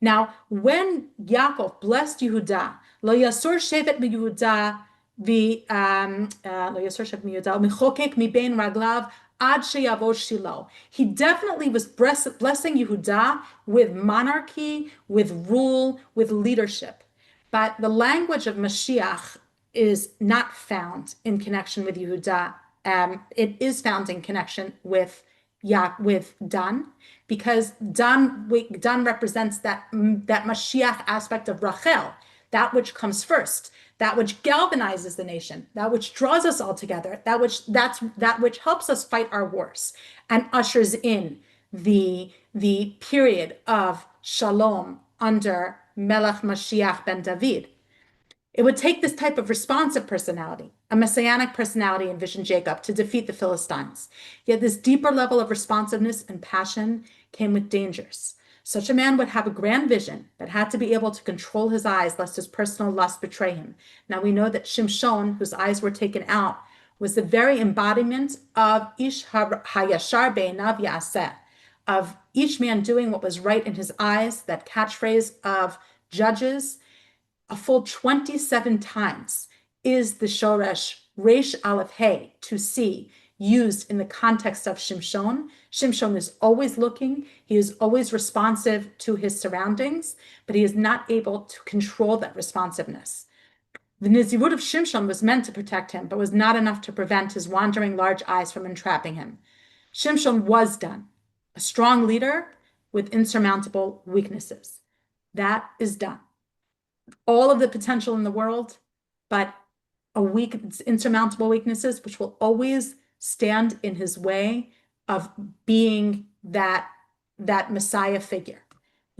Now, when Yaakov blessed Yehuda, lo yasur shevet mi Yehuda, lo yasur shevet mi Yehuda, michokek mi bein raglav ad sheyavo Shiloh. He definitely was blessing Yehuda with monarchy, with rule, with leadership. But the language of Mashiach is not found in connection with Yehuda. It is found in connection with Dan, because Dan represents that Mashiach aspect of Rachel, that which comes first, that which galvanizes the nation, that which draws us all together, that which helps us fight our wars and ushers in the period of shalom under Melech Mashiach ben David. It would take this type of responsive personality, a messianic personality, envisioned Jacob, to defeat the Philistines. Yet this deeper level of responsiveness and passion came with dangers. Such a man would have a grand vision, but had to be able to control his eyes lest his personal lust betray him. Now we know that Shimshon, whose eyes were taken out, was the very embodiment of Ish hayashar be'einav ya'aseh, of each man doing what was right in his eyes, that catchphrase of Judges. A full 27 times is the shoresh resh aleph hey, to see, used in the context of Shimshon. Shimshon is always looking, he is always responsive to his surroundings, but he is not able to control that responsiveness. The Nizirut of Shimshon was meant to protect him, but was not enough to prevent his wandering large eyes from entrapping him. Shimshon was done, a strong leader with insurmountable weaknesses. That is done. All of the potential in the world, but insurmountable weaknesses, which will always stand in his way of being that Messiah figure.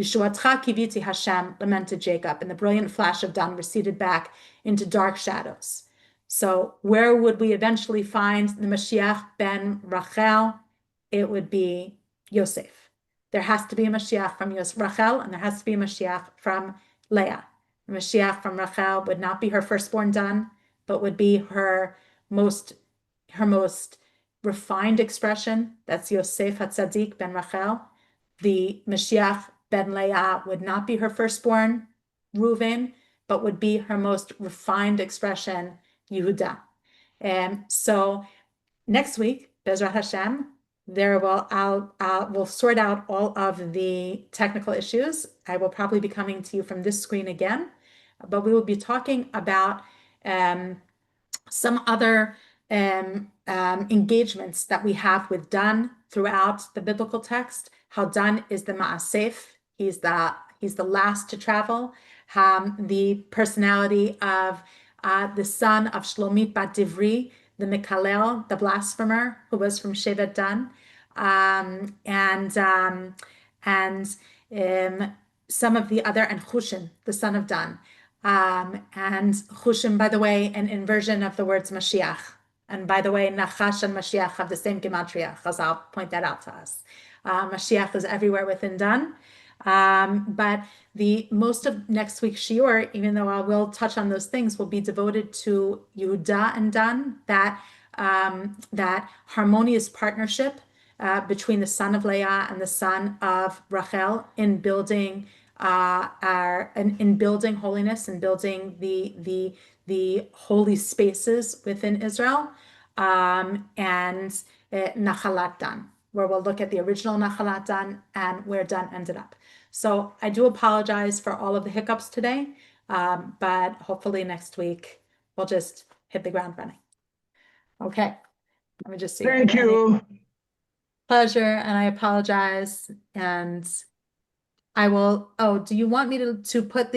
Yeshuatcha kiviti Hashem, lamented Jacob, and the brilliant flash of dawn receded back into dark shadows. So where would we eventually find the Mashiach ben Rachel? It would be Yosef. There has to be a Mashiach from Rachel, and there has to be a Mashiach from Leah. The Mashiach from Rachel would not be her firstborn Dan, but would be her most refined expression. That's Yosef HaTzadik ben Rachel. The Mashiach ben Leah would not be her firstborn, Reuven, but would be her most refined expression, Yehuda. And so next week, Bezrat Hashem, we'll sort out all of the technical issues. I will probably be coming to you from this screen again, but we will be talking about some other engagements that we have with Dan throughout the biblical text. How Dan is the Ma'asef, he's the last to travel. The personality of the son of Shlomit bat Divri, the Mikalel, the blasphemer, who was from Shevet Dan, and some of the other, and Hushim, the son of Dan. And Hushim, by the way, an inversion of the words Mashiach. And by the way, Nachash and Mashiach have the same gematria. Chazal point that out to us. Mashiach is everywhere within Dan. But the most of next week's shiur, even though I will touch on those things, will be devoted to Yehuda and Dan, that harmonious partnership between the son of Leah and the son of Rachel in building building holiness and building the holy spaces within Israel, and Nachalat Dan, where we'll look at the original Nachalat Dan and where Dan ended up. So I do apologize for all of the hiccups today, but hopefully next week we'll just hit the ground running. Okay, let me just see. Thank you. Pleasure, and I apologize. And I will, do you want me to put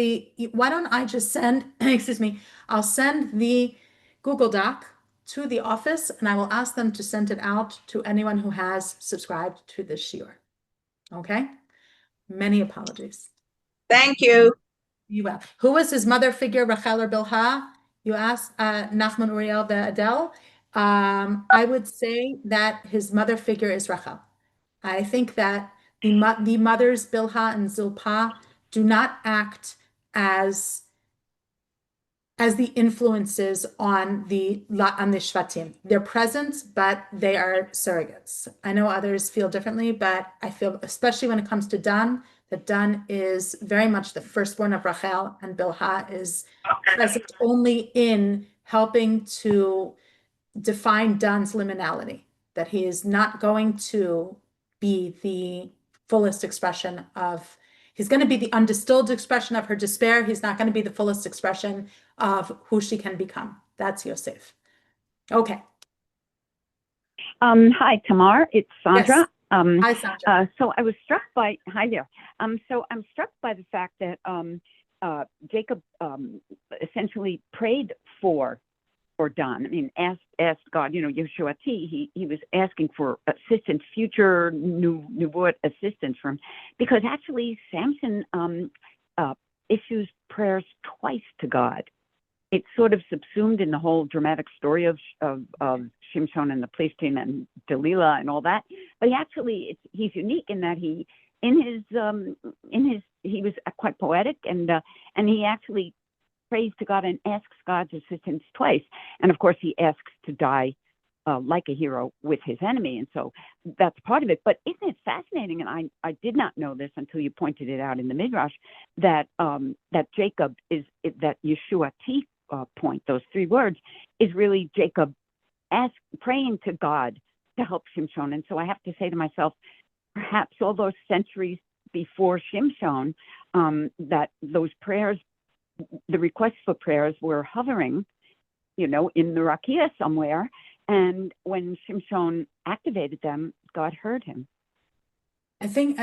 why don't I just send, excuse me, I'll send the Google Doc to the office and I will ask them to send it out to anyone who has subscribed to this shiur. Okay? Many apologies. Thank you. You will. Who was his mother figure, Rachel or Bilhah? You asked, Nachman, Uriel, Adele. I would say that his mother figure is Rachel. I think that the mothers, Bilhah and Zilpah, do not act as the influences on the Shvatim. They're present, but they are surrogates. I know others feel differently, but I feel, especially when it comes to Dan, that Dan is very much the firstborn of Rachel, and Bilhah is present only in helping to define Dan's liminality, that he is not going to be the fullest expression of, he's going to be the undistilled expression of her despair. He's not going to be the fullest expression of who she can become. That's Yosef. Okay. Hi, Tamar. It's Sandra. Yes. Hi, Sandra. So I was struck by, hi there. So I'm struck by the fact that Jacob essentially prayed for Dan. I mean, asked God, Yeshua T, he was asking for assistance, future Nubuot assistance from, because actually Samson issues prayers twice to God. It's sort of subsumed in the whole dramatic story of Shimshon and the Plishtim and Delilah and all that. But he's unique in that he was quite poetic, and he actually prays to God and asks God's assistance twice. And of course, he asks to die like a hero with his enemy, and so that's part of it. But isn't it fascinating? And I did not know this until you pointed it out in the Midrash, that Jacob is that Yeshua T point, those three words, is really Jacob praying to God to help Shimshon. And so I have to say to myself, perhaps all those centuries before Shimshon, that those prayers, the requests for prayers, were hovering, in the Rakia somewhere. And when Shimshon activated them, God heard him. I think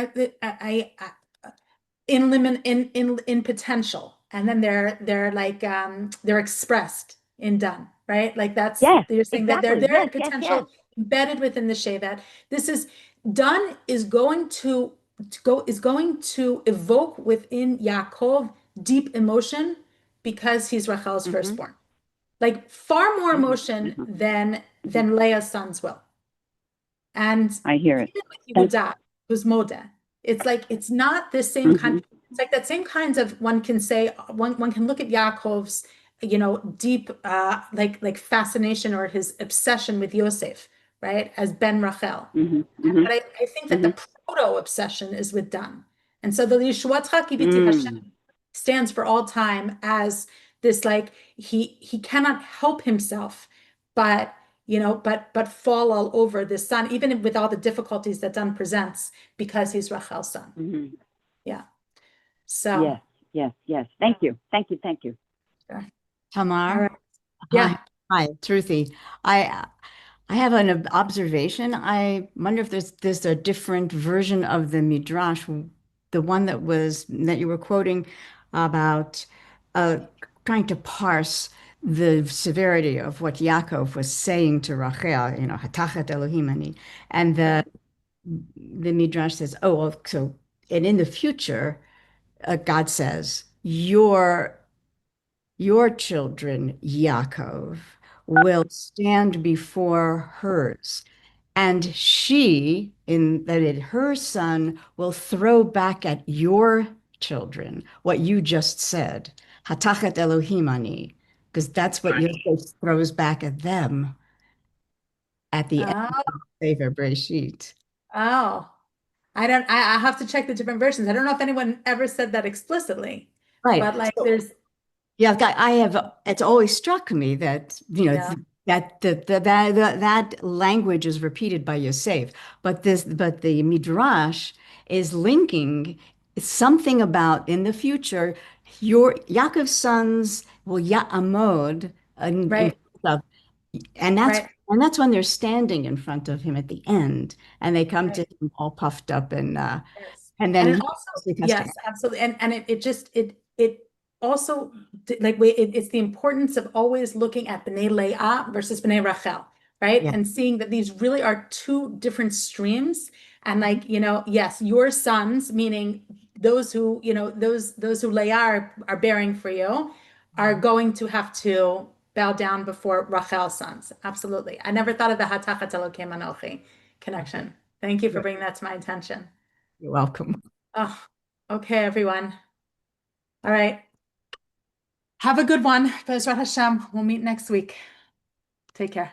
in potential, and then they're like they're expressed in done, right? Like that's, yes, you're saying exactly. that they're in Yes, potential, embedded within the Shevet. This is done is going to evoke within Yaakov deep emotion because he's Rachel's firstborn. Like far more emotion than Leah's sons will. And I hear it. Even with Yehuda, who's Modeh, it's like it's not the same kind. It's like that same kinds of, one can say, one can look at Yaakov's deep like fascination or his obsession with Yosef, right, as Ben Rachel. But I think that the proto obsession is with Dan. And so the Yeshuatcha Kibiti Hashem stands for all time as this, like he cannot help himself but fall all over this son, even with all the difficulties that Dan presents, because he's Rachel's son. Yeah. So yes. Thank you. sure. Tamar. All right. Yeah. Hi, Truthy. I have an observation. I wonder if there's a different version of the Midrash, the one that you were quoting about trying to parse the severity of what Yaakov was saying to Rachel, Hatachat Elohim ani. And the Midrash says, oh, well, so, and in the future, God says, your children, Yaakov, will stand before hers, and her son will throw back at your children what you just said. Hatachet Elohim ani, because that's what Yosef throws back at them at the end of Sefer Breshit. Oh, I have to check the different versions. I don't know if anyone ever said that explicitly, Right. but like there's. Yeah, it's always struck me that, that language is repeated by Yosef, but the Midrash is linking something about in the future, your Yaakov's sons will Ya'amod, Right. and that's Right. and that's when they're standing in front of him at the end, and they come to him all puffed up and then And it also, yes, absolutely. And it also, like, it's the importance of always looking at B'nai Leah versus B'nai Rachel, right? Yeah. And seeing that these really are two different streams. And like, yes, your sons, meaning those who, those who Leah are bearing for you are going to have to bow down before Rachel's sons. Absolutely. I never thought of the Hatachat Elokim Anochi connection. Thank you for bringing that to my attention. You're welcome. Oh, okay, everyone. All right. Have a good one. Bezrat Hashem. We'll meet next week. Take care.